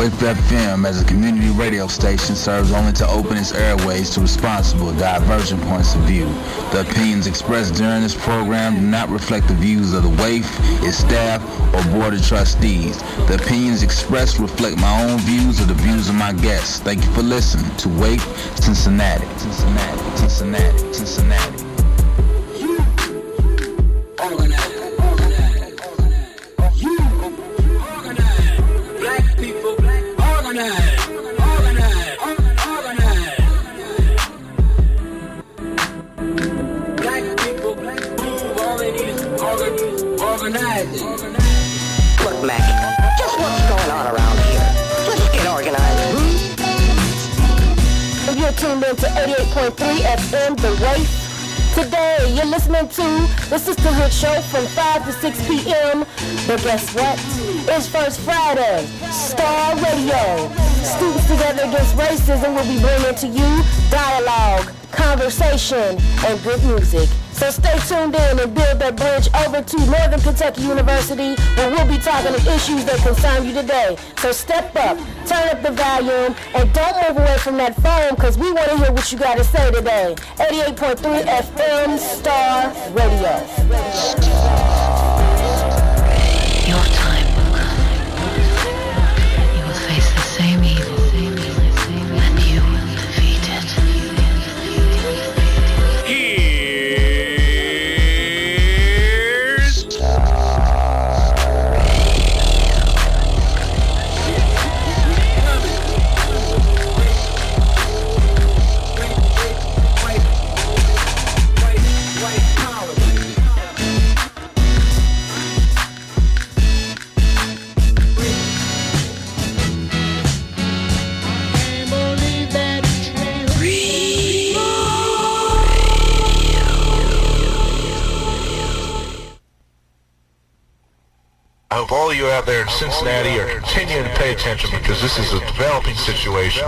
WAVE FM as a community radio station serves only to open its airways to responsible, divergent points of view. The opinions expressed during this program do not reflect the views of the WAVE, its staff, or board of trustees. The opinions expressed reflect my own views or the views of my guests. Thank you for listening to WAVE Cincinnati. Look, Mac, just what's going on around here? Let's get organized. You're tuned in to 88.3 FM, The Race. Today, you're listening to the Sisterhood Show from 5 to 6 p.m. But guess what? It's First Friday, Star Radio. Students Together Against Racism will be bringing to you dialogue, conversation, and good music. So stay tuned in and build that bridge over to Northern Kentucky University, where we'll be talking to issues that concern you today. So step up, turn up the volume, and don't move away from that phone, because we want to hear what you got to say today. 88.3 FM, Star Radio. Your time will come. You will face the same evil, and you will defeat it. I hope all of you out there in Cincinnati are continuing to pay attention, because this is a developing situation.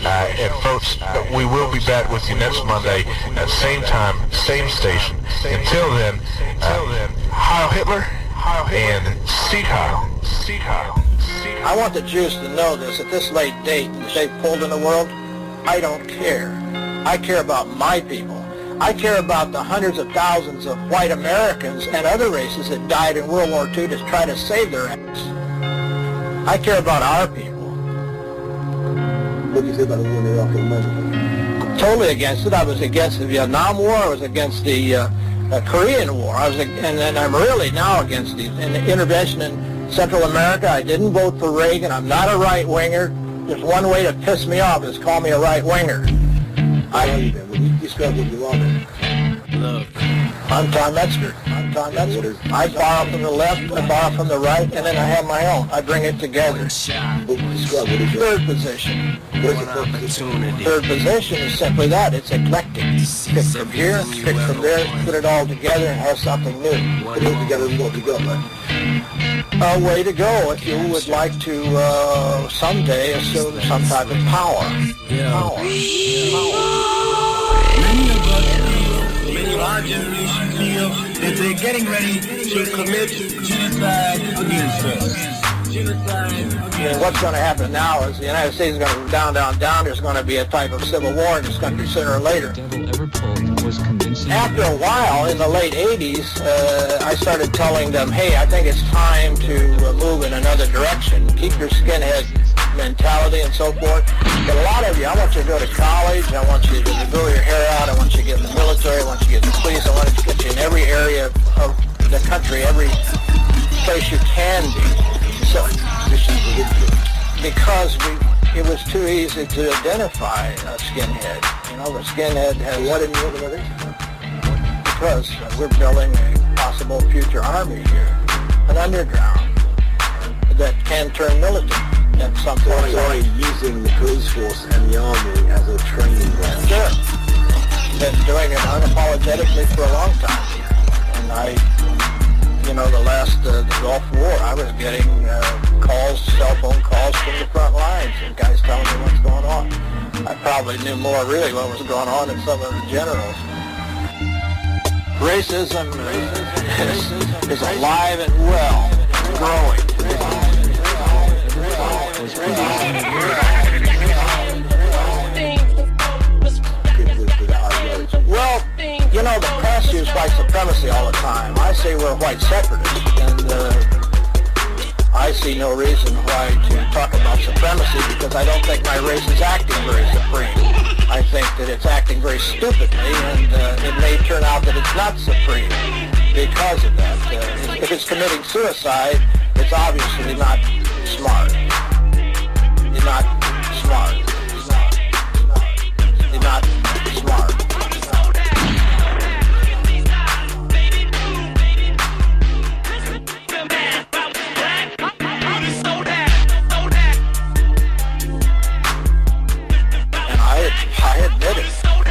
And folks, we will be back with you next Monday at same time, same station. Until then, Heil Hitler and Sieg Heil. I want the Jews to know this at this late date, that they've pulled in the world. I don't care. I care about my people. I care about the hundreds of thousands of white Americans and other races that died in World War II to try to save their ass. I care about our people. What do you say about the war in Iraq and America? I'm totally against it. I was against the Vietnam War. I was against the Korean War. And I'm really now against the intervention in Central America. I didn't vote for Reagan. I'm not a right-winger. There's one way to piss me off is call me a right-winger. Describe what you are then. Look, I'm Tom Metzger. I borrow from the left, I borrow from the right, and then I have my own. I bring it together. Third position. Third position is simply that. It's eclectic. Pick from here, pick from there, put it all together and have something new. Put it together and what to go, man. A way to go if you would like to someday assume some type of power. Power. Many of us feel, many of our generation feel that they're getting ready to commit genocide against us. What's going to happen now is the United States is going to go down. There's going to be a type of civil war in this country sooner or later. After a while, in the late 80s, I started telling them, hey, I think it's time to move in another direction. Keep your skinhead mentality and so forth. But a lot of you, I want you to go to college. I want you to grow your hair out. I want you to get in the military. I want you to get in the police. I want to get you in every area of the country, every place you can be. So, because it was too easy to identify a skinhead. You know, the skinhead has what in the organization? Because we're building a possible future army here, an underground that can turn militant. At some point. So using the police force and the army as a training ground. Sure. Been doing it unapologetically for a long time. And the Gulf War, I was getting cell phone calls from the front lines, and guys telling me what's going on. I probably knew more really what was going on than some of the generals. Racism is alive and well, growing. was produced. Well, you know, the press use white supremacy all the time. I say we're white separatists, and I see no reason why to talk about supremacy, because I don't think my race is acting very supreme. I think that it's acting very stupidly, and it may turn out that it's not supreme because of that. If it's committing suicide, it's obviously not smart. You're not smart. You're not smart.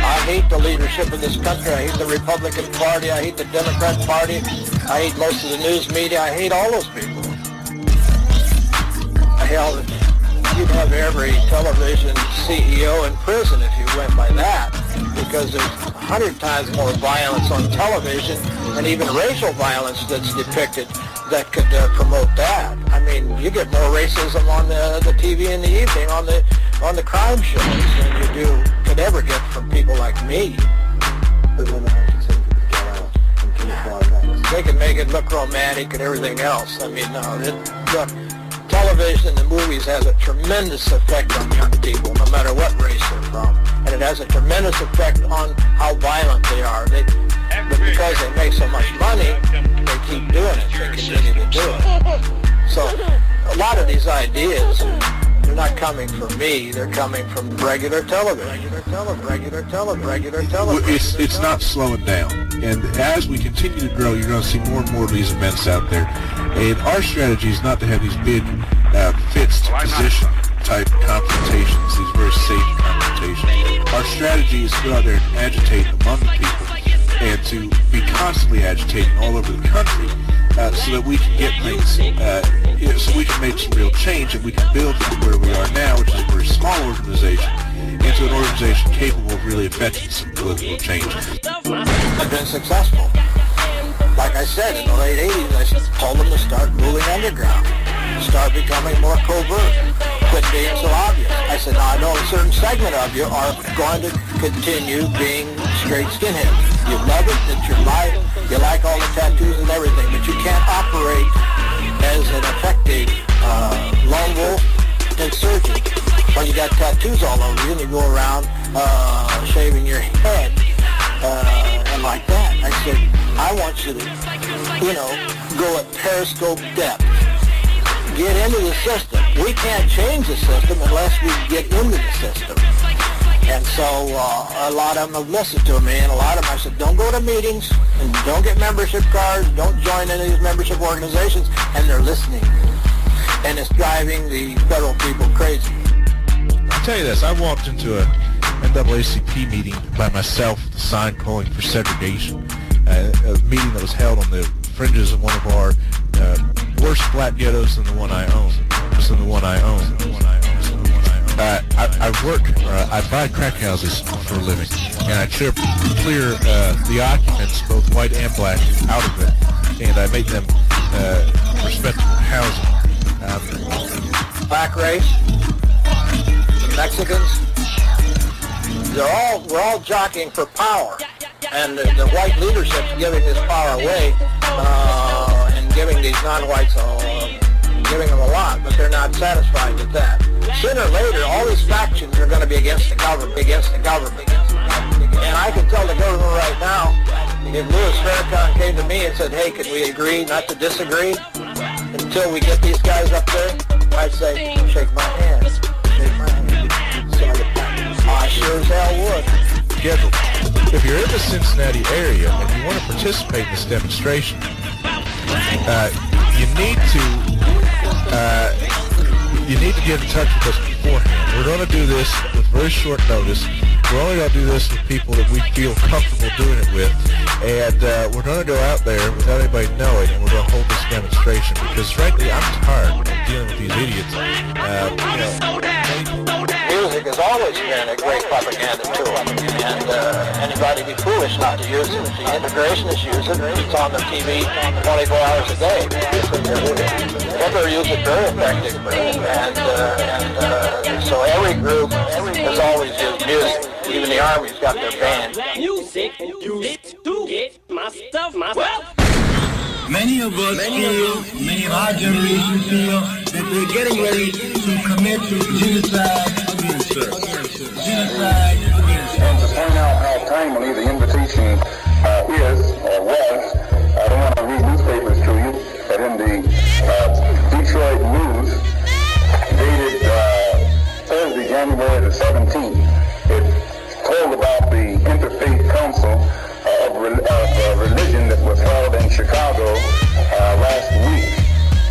I hate the leadership of this country. I hate the Republican Party. I hate the Democrat Party. I hate most of the news media. I hate all those people. Hell, you'd have every television CEO in prison if you went by that, because there's 100 times more violence on television and even racial violence that's depicted that could promote that. I mean, you get more racism on the TV in the evening on the crime shows than you could ever get from people like me. They can make it look romantic and everything else. I mean, no, look, television and movies has a tremendous effect on young people, no matter what race they're from. And it has a tremendous effect on how violent they are. But because they make so much money, they keep doing it. They continue to do it. So a lot of these ideas, they're not coming from me. They're coming from regular television. Regular television. It's not slowing down. And as we continue to grow, you're going to see more and more of these events out there. And our strategy is not to have these big fixed position type confrontations, these very safe confrontations. Our strategy is to go out there and agitate among the people and to be constantly agitating all over the country so that we can get things, so we can make some real change, and we can build from where we are now, which is a very small organization, into an organization capable of really affecting some political change. I've been successful. Like I said, in the late 80s, I told them to start moving underground, start becoming more covert, quit being so obvious. I said, now I know a certain segment of you are going to continue being straight skinheads. You love it, it's your life, you like all the tattoos and everything, but you can't operate as an effective lone wolf insurgent when you got tattoos all over you and you go around shaving your head and like that. I said, I want you to, go at periscope depth. Get into the system. We can't change the system unless we get into the system. And so a lot of them have listened to me, and a lot of them I said, don't go to meetings, and don't get membership cards, don't join any of these membership organizations, and they're listening. And it's driving the federal people crazy. I'll tell you this, I walked into a NAACP meeting by myself with a sign calling for segregation, a meeting that was held on the fringes of one of our worse black ghettos than the one I own. I buy crack houses for a living, and I clear the occupants, both white and black, out of it, and I make them respectable housing. Black race, the Mexicans, we're all jockeying for power, and the white leadership's giving this power away and giving these non-whites giving them a lot, but they're not satisfied with that. Sooner or later, all these factions are going to be against the government. And I can tell the government right now, if Louis Farrakhan came to me and said, hey, could we agree not to disagree until we get these guys up there, I'd say, shake my hand. I sure as hell would. If you're in the Cincinnati area and you want to participate in this demonstration, you need to get in touch with us beforehand. We're going to do this with very short notice. We're only going to do this with people that we feel comfortable doing it with, and we're going to go out there without anybody knowing, and we're going to hold this demonstration because, frankly, I'm tired of dealing with these idiots. Music has always been a great propaganda tool, and anybody they'd be foolish not to use it. The integrationists use it. It's on their TV 24 hours a day. Hitler used it very effectively, and so every group has always used music. Even the Army's got their band. Music used to get my stuff, my wealth. Many of us feel, many of our generation feel that they're getting ready to commit genocide against us. Genocide against us. And to point out how timely the invitation is, or was, I don't want to read newspapers to you, but in the Detroit News, dated Thursday, January the 17th, it told about the Interfaith Council of Religion that was held in Chicago last week,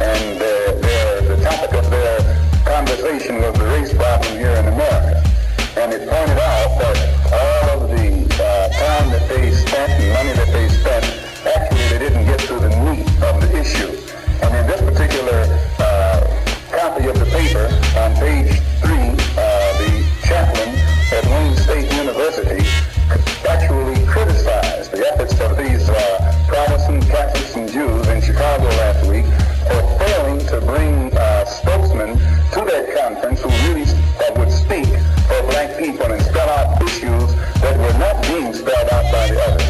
and the topic of their conversation was the race problem here in America. And it pointed out that all of the time that they spent and money that they spent, actually they didn't get to the meat of the issue. And in this particular copy of the paper, on page 3, the chaplain at Wayne State University actually criticized the efforts of these Protestant, Catholics, and Jews in Chicago last week for failing to bring spokesmen to that conference who really would speak for black people and spell out issues that were not being spelled out by the others.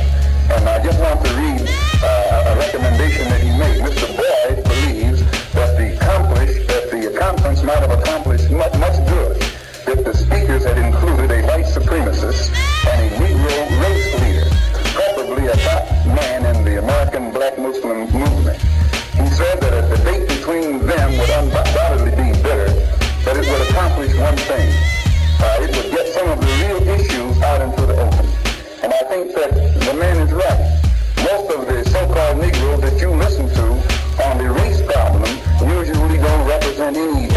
And I just want to read a recommendation that he made. Mr. Boyd believes that the conference might have accomplished much good if the speakers had included a white supremacist and a Negro race leader, preferably a top man in the American Black Muslim movement. He said that a debate between them would undoubtedly be bitter, but it would accomplish one thing. It would get some of the real issues out into the open. And I think that the man is right. Most of the so-called Negroes that you listen to on the race problem usually don't represent any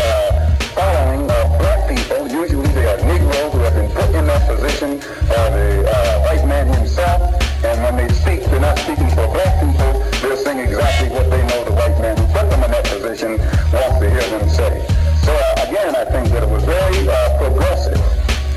following of black people. Usually they are Negroes who have been put in that position by the white man himself. And when they speak, they're not speaking for black people. They're saying exactly what they know the white man who put them in that position wants to hear them say. So again, I think that it was very progressive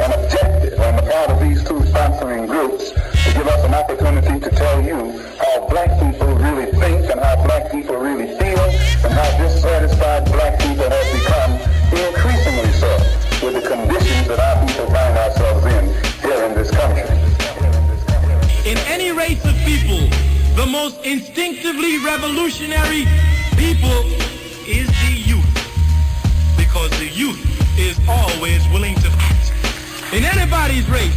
and objective on the part of these two sponsoring groups to give us an opportunity to tell you how black people really think and how black people really feel and how dissatisfied black people have become, increasingly so, with the conditions that our people find ourselves in here in this country. In any race of people, the most instinctively revolutionary people is the youth, because the youth is always willing to act. In anybody's race.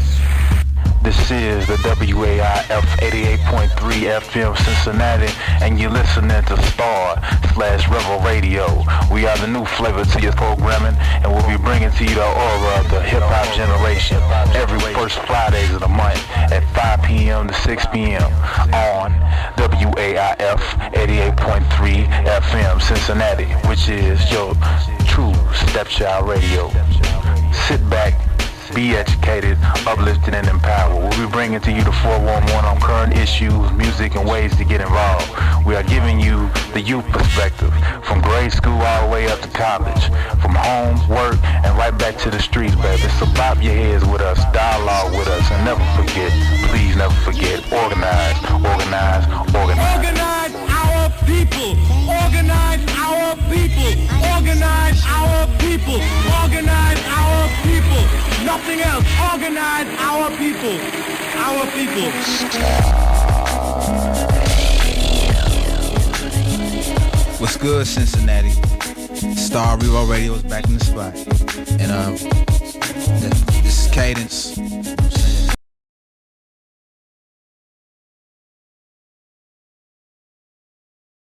This is the WAIF 88.3 FM Cincinnati, and you're listening to Star/Revol-Radio. We are the new flavor to your programming, and we'll be bringing to you the aura of the hip-hop generation every first Fridays of the month at 5 p.m. to 6 p.m. on WAIF 88.3 FM Cincinnati, which is your true stepchild radio. Sit back, be educated, uplifted, and empowered. We'll be bringing to you the 411 on current issues, music, and ways to get involved. We are giving you the youth perspective, from grade school all the way up to college, from home, work, and right back to the streets, baby. So bob your heads with us, dialogue with us, and never forget, please never forget, organize, organize, organize. Organize our people. Organize our people. Organize our people. Organize our people. Nothing else. Organize our people. Our people. What's good, Cincinnati? Revol-Radio is back in the spot. And this is Cadence.